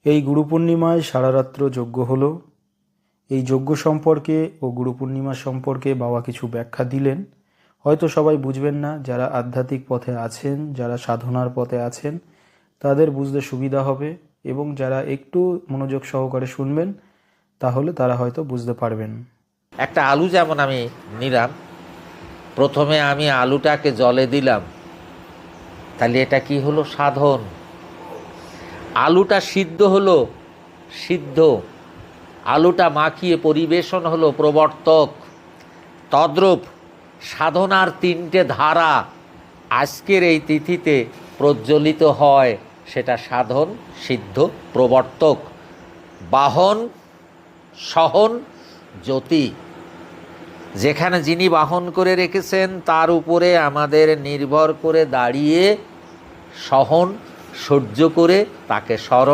এই গুরু পূর্ণিমায় সারারাত্র যজ্ঞ হলো। এই যজ্ঞ সম্পর্কে ও গুরু পূর্ণিমা সম্পর্কে বাবা কিছু ব্যাখ্যা দিলেন। হয়তো সবাই বুঝবেন না, যারা আধ্যাত্মিক পথে আছেন, যারা সাধনার পথে আছেন, তাদের বুঝতে সুবিধা হবে, এবং যারা একটু মনোযোগ সহকারে শুনবেন তাহলে তারা হয়তো বুঝতে পারবেন। একটা আলু যেমন আমি নিলাম, প্রথমে আমি আলুটাকে জলে দিলাম, তাহলে এটা কি হলো? সাধন। আলুটা সিদ্ধ হলো, সিদ্ধ। আলুটা মাখিয়ে পরিবেশন হলো, প্রবর্তক। তদ্রূপ সাধনার তিনটে ধারা আজকের এই তিথিতে প্রজ্বলিত হয়, সেটা সাধন, সিদ্ধ, প্রবর্তক। বাহন, সহন, জ্যোতি। যেখানে যিনি বাহন করে রেখেছেন তার উপরে আমাদের নির্ভর করে দাঁড়িয়ে সহন সহ্য করে তাকে স্মরণ